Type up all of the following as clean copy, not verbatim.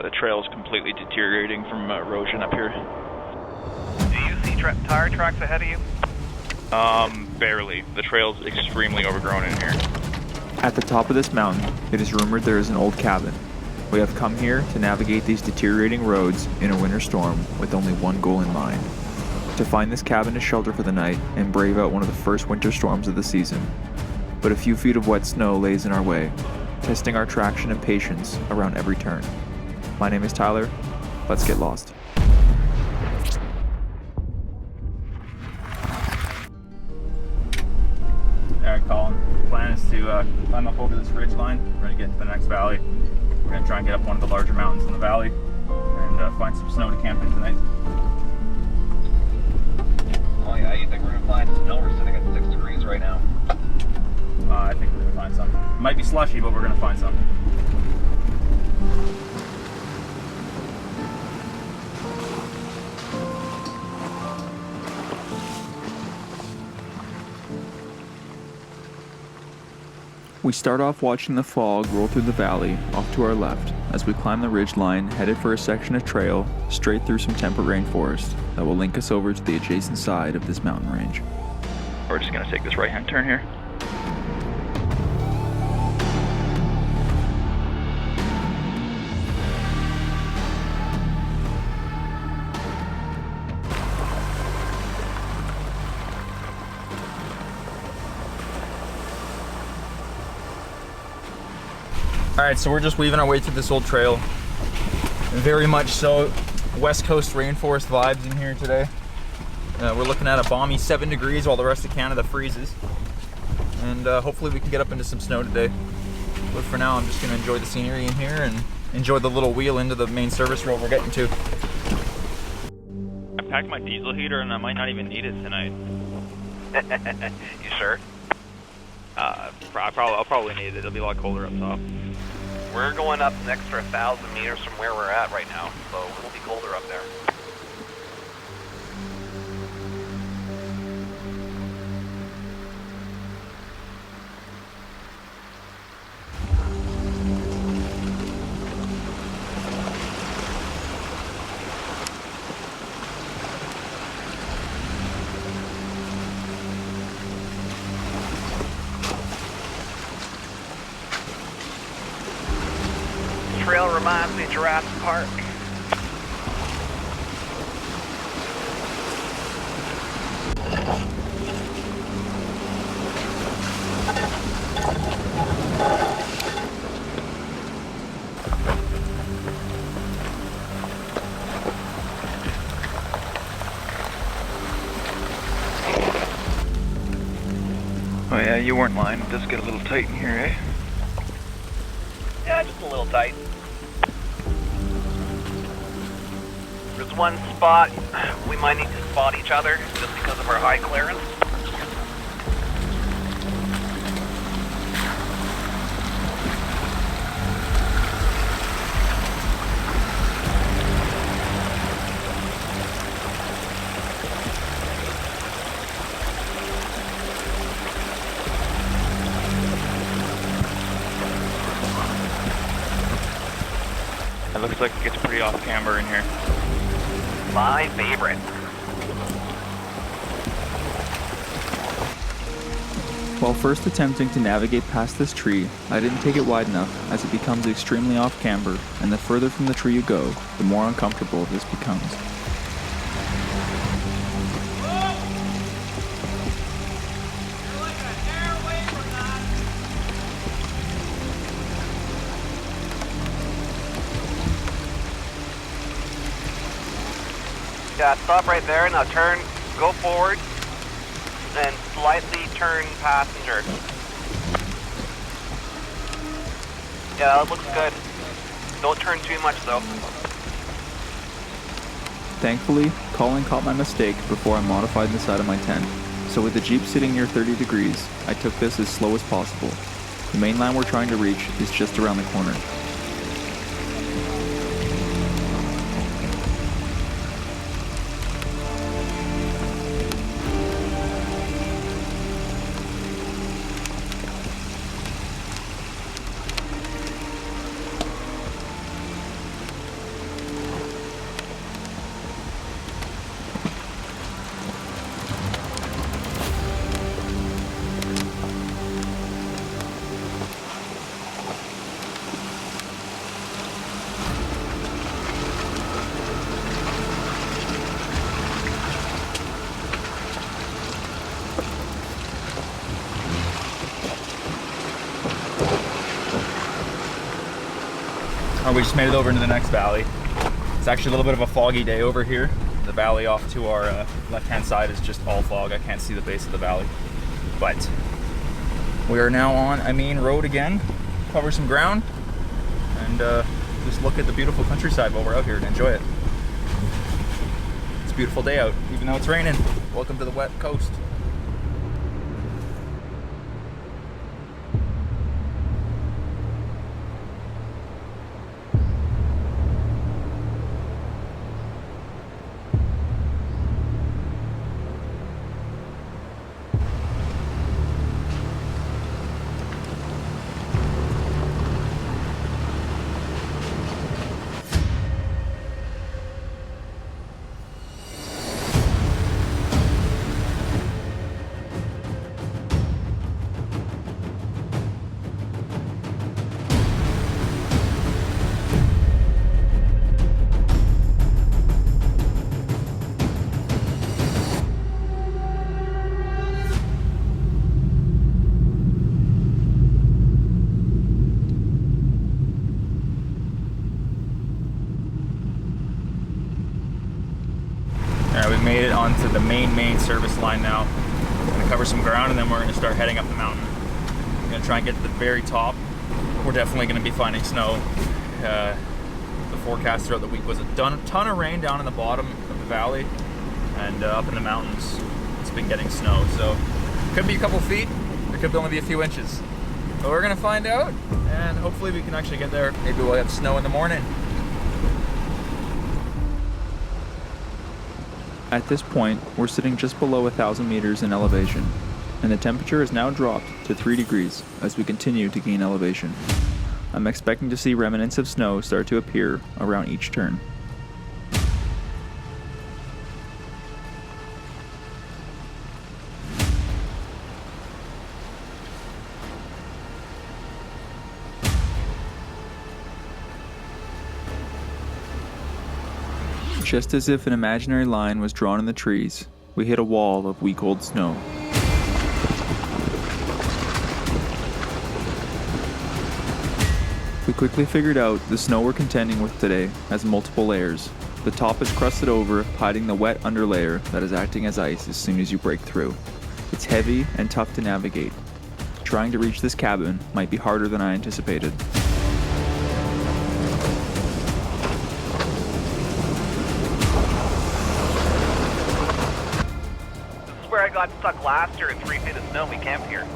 The trail is completely deteriorating from erosion up here. Do you see tire tracks ahead of you? Barely. The trail's extremely overgrown in here. At the top of this mountain, it is rumored there is an old cabin. We have come here to navigate these deteriorating roads in a winter storm with only one goal in mind: to find this cabin as shelter for the night and brave out one of the first winter storms of the season. But a few feet of wet snow lays in our way, testing our traction and patience around every turn. My name is Tyler. Let's get lost. Alright, Colin. The plan is to climb up over this ridge line. We're going to get into the next valley. We're going to try and get up one of the larger mountains in the valley and find some snow to camp in tonight. Oh yeah, you think we're going to find snow? We're sitting at 6 degrees right now. I think we're going to find some. It might be slushy, but we're going to find some. We start off watching the fog roll through the valley off to our left as we climb the ridge line, headed for a section of trail straight through some temperate rainforest that will link us over to the adjacent side of this mountain range. We're just going to take this right-hand turn here. Alright, so we're just weaving our way through this old trail. Very much so West Coast rainforest vibes in here today. We're looking at a balmy 7 degrees while the rest of Canada freezes. And hopefully we can get up into some snow today. But for now, I'm just going to enjoy the scenery in here and enjoy the little wheel into the main service road we're getting to. I packed my diesel heater and I might not even need it tonight. You sure? I'll probably need it. It'll be a lot colder up top. We're going up an extra 1,000 meters from where we're at right now, so it'll be colder up there. Trail reminds me of Jurassic Park. Oh yeah, you weren't lying. It does get a little tight in here, eh? Yeah, just a little tight. There's one spot we might need to spot each other just because of our high clearance. It looks like it gets pretty off camber in here. My favorite. While first attempting to navigate past this tree, I didn't take it wide enough as it becomes extremely off camber, and the further from the tree you go, the more uncomfortable this becomes. Yeah, stop right there. Now turn, go forward, and slightly turn passenger. Yeah, that looks good. Don't turn too much though. Thankfully, Colin caught my mistake before I modified the side of my tent, so with the Jeep sitting near 30 degrees, I took this as slow as possible. The main land we're trying to reach is just around the corner. We just made it over into the next valley. It's actually a little bit of a foggy day over here. The valley off to our left-hand side is just all fog. I can't see the base of the valley. But we are now on a main road again. Cover some ground and just look at the beautiful countryside while we're out here and enjoy it. It's a beautiful day out, even though it's raining. Welcome to the wet coast. Alright, we've made it onto the main service line now. We're gonna cover some ground and then we're gonna start heading up the mountain. We're gonna try and get to the very top. We're definitely gonna be finding snow. The forecast throughout the week was a ton of rain down in the bottom of the valley, and up in the mountains it's been getting snow. So could be a couple feet, or could only be a few inches. But we're gonna find out, and hopefully we can actually get there. Maybe we'll have snow in the morning. At this point, we're sitting just below 1,000 meters in elevation, and the temperature has now dropped to 3 degrees as we continue to gain elevation. I'm expecting to see remnants of snow start to appear around each turn. Just as if an imaginary line was drawn in the trees, we hit a wall of week-old snow. We quickly figured out the snow we're contending with today has multiple layers. The top is crusted over, hiding the wet underlayer that is acting as ice as soon as you break through. It's heavy and tough to navigate. Trying to reach this cabin might be harder than I anticipated. Where I got stuck last year in 3 feet of snow. We camped here.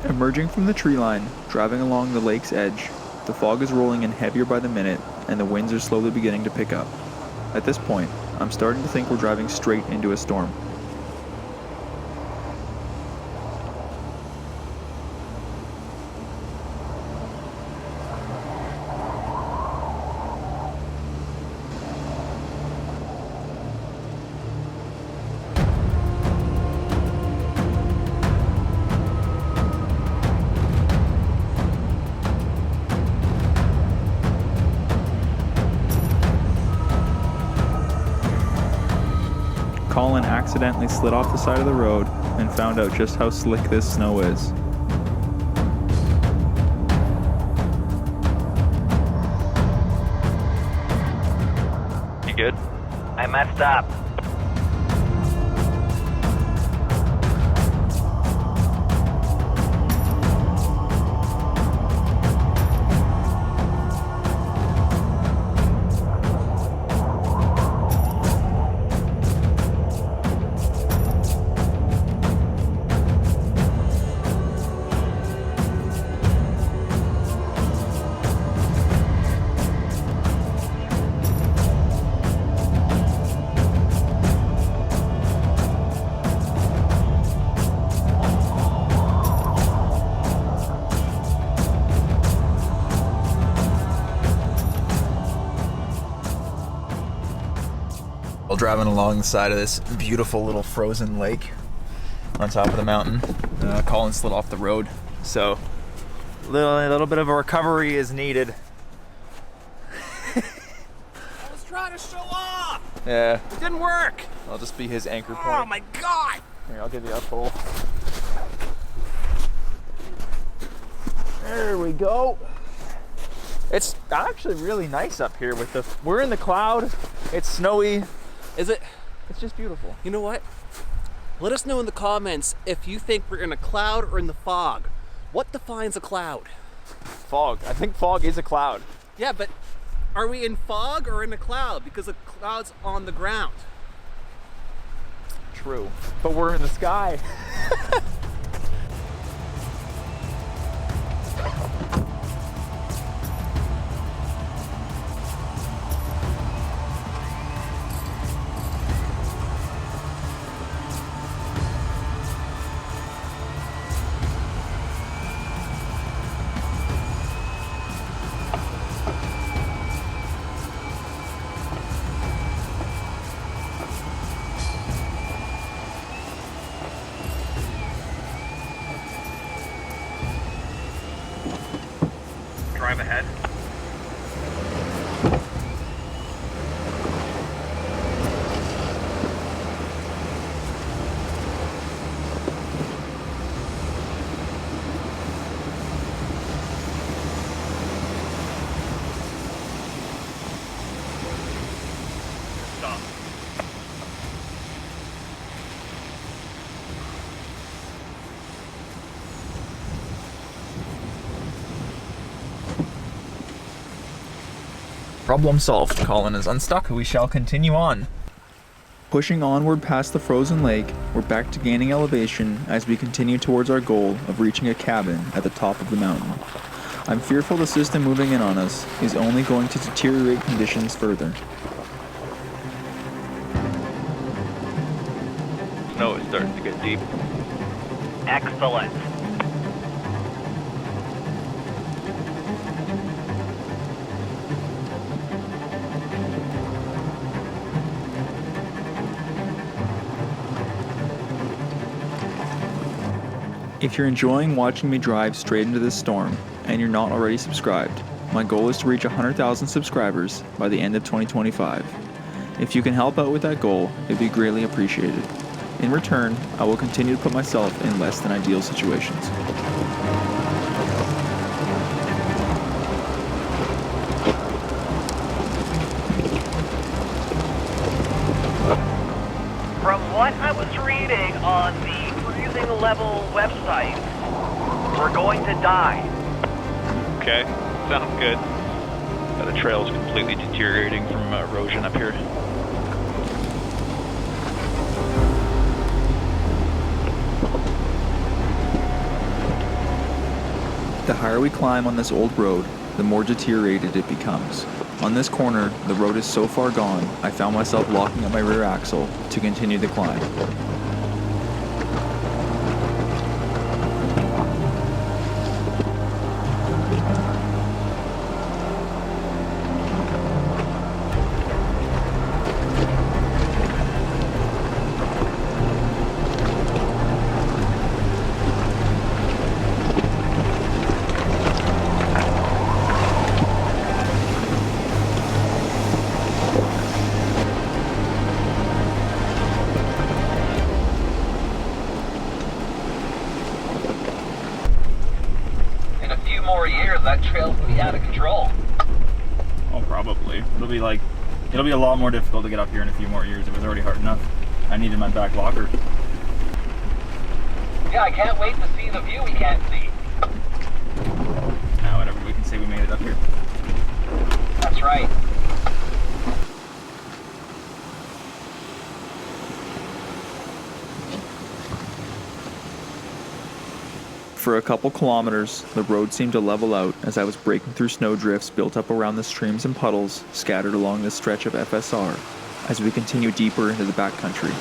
Emerging from the tree line, driving along the lake's edge, the fog is rolling in heavier by the minute and the winds are slowly beginning to pick up. At this point, I'm starting to think we're driving straight into a storm. Colin accidentally slid off the side of the road and found out just how slick this snow is. You good? I messed up. While driving along the side of this beautiful little frozen lake on top of the mountain, Colin slid off the road, so a little bit of a recovery is needed. I was trying to show off! Yeah. It didn't work. I'll just be his anchor point. Oh my god. Here, I'll give you a pull. There we go. It's actually really nice up here with the, we're in the cloud, it's snowy. Is it? It's just beautiful. You know what? Let us know in the comments if you think we're in a cloud or in the fog. What defines a cloud? Fog. I think fog is a cloud. Yeah, but are we in fog or in a cloud? Because the cloud's on the ground. True. But we're in the sky. Drive ahead. Stop. Problem solved. Colin is unstuck. We shall continue on. Pushing onward past the frozen lake, we're back to gaining elevation as we continue towards our goal of reaching a cabin at the top of the mountain. I'm fearful the system moving in on us is only going to deteriorate conditions further. Snow is starting to get deep. Excellent. If you're enjoying watching me drive straight into this storm, and you're not already subscribed, my goal is to reach 100,000 subscribers by the end of 2025. If you can help out with that goal, it'd be greatly appreciated. In return, I will continue to put myself in less than ideal situations. From what I was reading on the cruising level website, we're going to die. Okay, sounds good. The trail is completely deteriorating from erosion up here. The higher we climb on this old road, the more deteriorated it becomes. On this corner, the road is so far gone, I found myself locking up my rear axle to continue the climb. In a few more years, that trail's gonna be out of control. Oh, probably. It'll be a lot more difficult to get up here in a few more years. It was already hard enough. I needed my back locker. Yeah, I can't wait to see the view we can't see. Now, whatever, we can say we made it up here. That's right. For a couple kilometers, the road seemed to level out as I was breaking through snowdrifts built up around the streams and puddles scattered along this stretch of FSR as we continue deeper into the backcountry.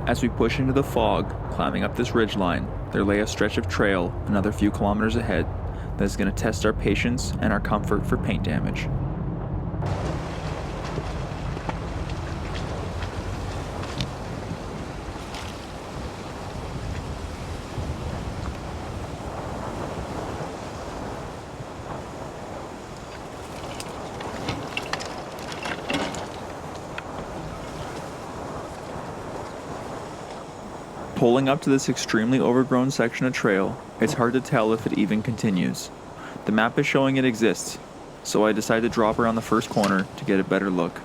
As we push into the fog, climbing up this ridgeline, there lay a stretch of trail another few kilometers ahead that is going to test our patience and our comfort for paint damage. Pulling up to this extremely overgrown section of trail, it's hard to tell if it even continues. The map is showing it exists, so I decide to drop around the first corner to get a better look.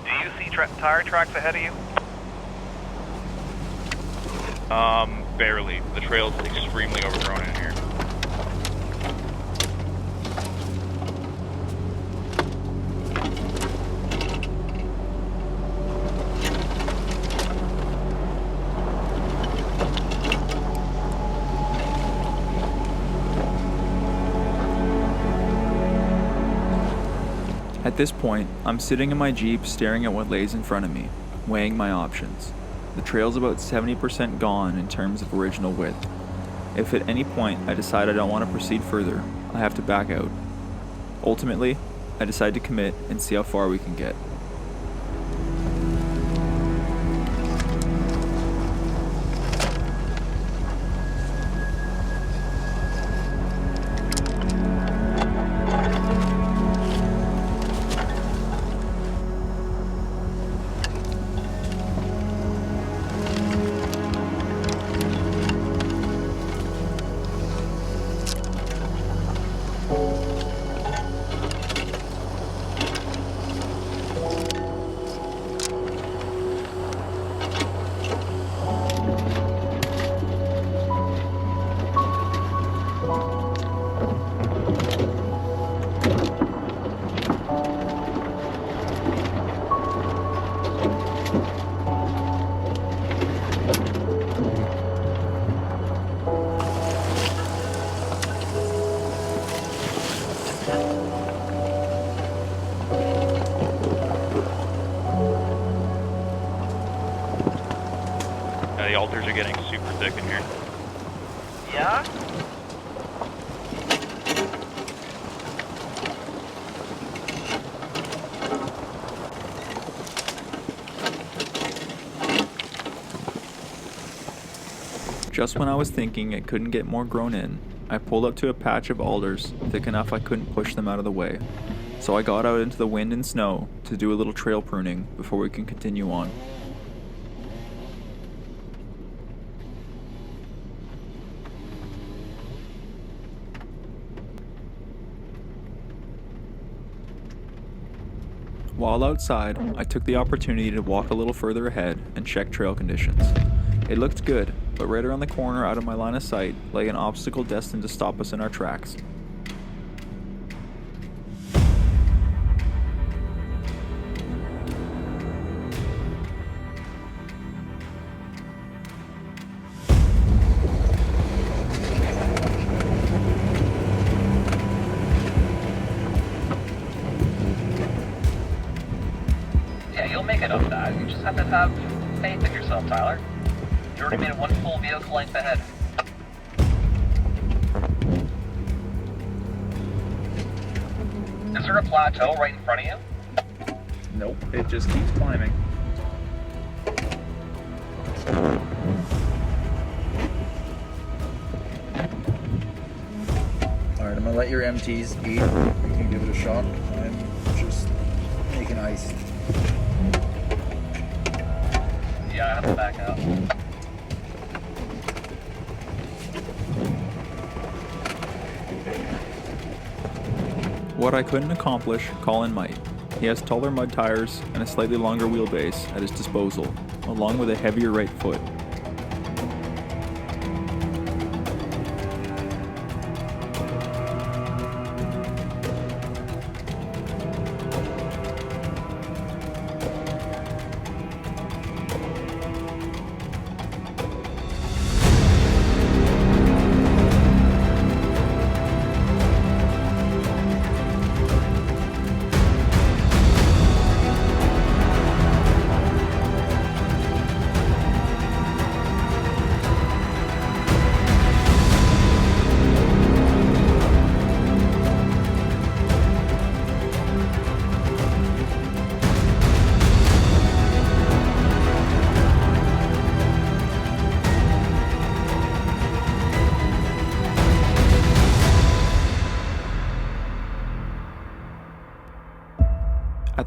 Do you see tire tracks ahead of you? Barely. The trail's extremely overgrown in here. At this point, I'm sitting in my Jeep staring at what lays in front of me, weighing my options. The trail's about 70% gone in terms of original width. If at any point I decide I don't want to proceed further, I have to back out. Ultimately, I decide to commit and see how far we can get. The altars are getting super thick in here. Yeah? Just when I was thinking it couldn't get more grown in, I pulled up to a patch of alders thick enough I couldn't push them out of the way. So I got out into the wind and snow to do a little trail pruning before we can continue on. While outside, I took the opportunity to walk a little further ahead and check trail conditions. It looked good, but right around the corner out of my line of sight lay an obstacle destined to stop us in our tracks. You'll make it up that. You just have to have faith in yourself, Tyler. You already made it one full vehicle length ahead. Is there a plateau right in front of you? Nope, it just keeps climbing. Alright, I'm gonna let your MTs eat. You can give it a shot. I'm just making ice. Yeah, I have to back out. What I couldn't accomplish, Colin might. He has taller mud tires and a slightly longer wheelbase at his disposal, along with a heavier right foot.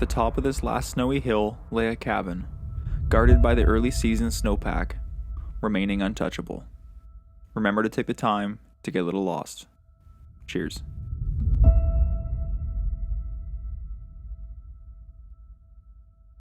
the top of this last snowy hill lay a cabin, guarded by the early season snowpack, remaining untouchable. Remember to take the time to get a little lost. Cheers.